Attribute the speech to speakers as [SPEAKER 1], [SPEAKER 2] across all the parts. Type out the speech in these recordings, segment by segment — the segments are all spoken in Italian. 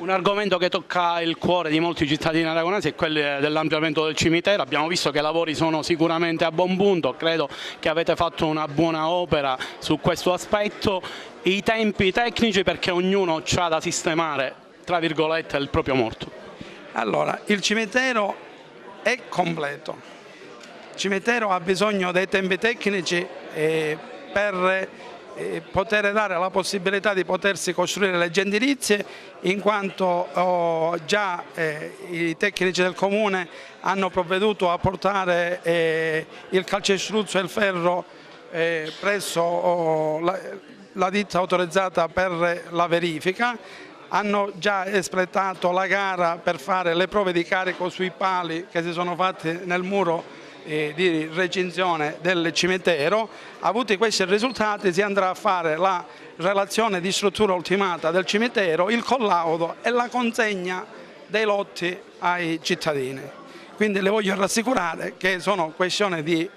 [SPEAKER 1] Un argomento che tocca il cuore di molti cittadini aragonesi è quello dell'ampliamento del cimitero. Abbiamo visto che i lavori sono sicuramente a buon punto, credo che avete fatto una buona opera su questo aspetto. I tempi tecnici, perché ognuno ha da sistemare, tra virgolette, il proprio morto.
[SPEAKER 2] Allora, il cimitero è completo. Il cimitero ha bisogno dei tempi tecnici per poter dare la possibilità di potersi costruire le gentilizie, in quanto già i tecnici del comune hanno provveduto a portare il calcestruzzo e il ferro presso la ditta autorizzata per la verifica. Hanno già espletato la gara per fare le prove di carico sui pali che si sono fatti nel muro di recinzione del cimitero. Avuti questi risultati si andrà a fare la relazione di struttura ultimata del cimitero, il collaudo e la consegna dei lotti ai cittadini. Quindi le voglio rassicurare che sono questioni di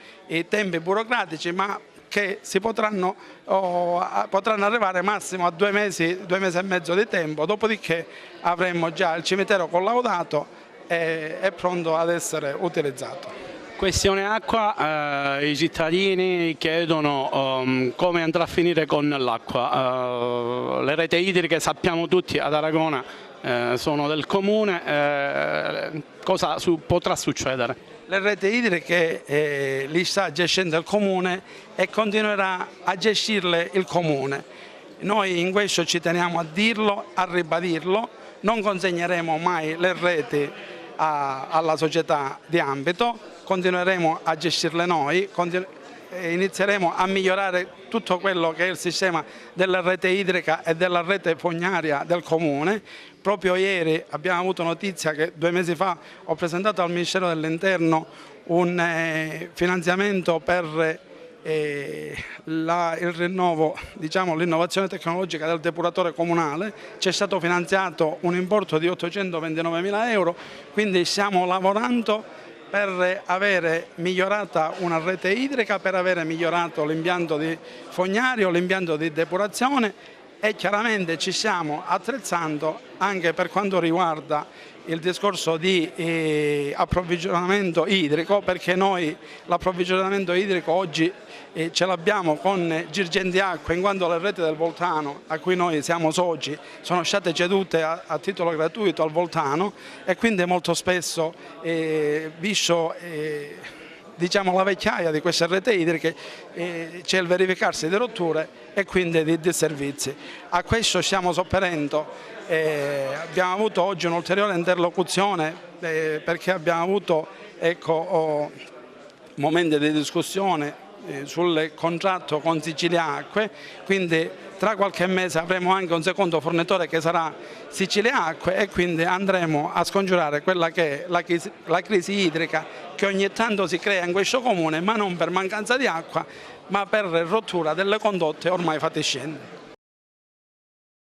[SPEAKER 2] tempi burocratici, ma che si potranno arrivare massimo a 2 mesi e mezzo di tempo, dopodiché avremo già il cimitero collaudato e pronto ad essere utilizzato.
[SPEAKER 1] Questione acqua, i cittadini chiedono come andrà a finire con l'acqua. Le reti idriche, sappiamo tutti, ad Aragona sono del comune, cosa potrà succedere?
[SPEAKER 2] Le reti idriche li sta gestendo il comune e continuerà a gestirle il comune. Noi in questo ci teniamo a dirlo, a ribadirlo, non consegneremo mai le reti alla società di ambito, continueremo a gestirle noi, inizieremo a migliorare tutto quello che è il sistema della rete idrica e della rete fognaria del comune. Proprio ieri abbiamo avuto notizia che 2 mesi fa ho presentato al Ministero dell'Interno un finanziamento per il rinnovo, l'innovazione tecnologica del depuratore comunale. C'è stato finanziato un importo di 829.000 euro, quindi stiamo lavorando per avere migliorata una rete idrica, per avere migliorato l'impianto di fognario, l'impianto di depurazione, e chiaramente ci stiamo attrezzando anche per quanto riguarda il discorso di approvvigionamento idrico, perché noi l'approvvigionamento idrico oggi ce l'abbiamo con Girgenti Acqua, in quanto le reti del Voltano, a cui noi siamo soci, sono state cedute a titolo gratuito al Voltano, e quindi molto spesso, visto la vecchiaia di queste reti idriche, c'è il verificarsi di rotture e quindi di disservizi. A questo stiamo sopperendo. Abbiamo avuto oggi un'ulteriore interlocuzione perché abbiamo avuto momenti di discussione sul contratto con Sicilia Acque, quindi tra qualche mese avremo anche un secondo fornitore che sarà Sicilia Acque, e quindi andremo a scongiurare quella che è la crisi idrica che ogni tanto si crea in questo comune, ma non per mancanza di acqua, ma per rottura delle condotte ormai fatiscenti.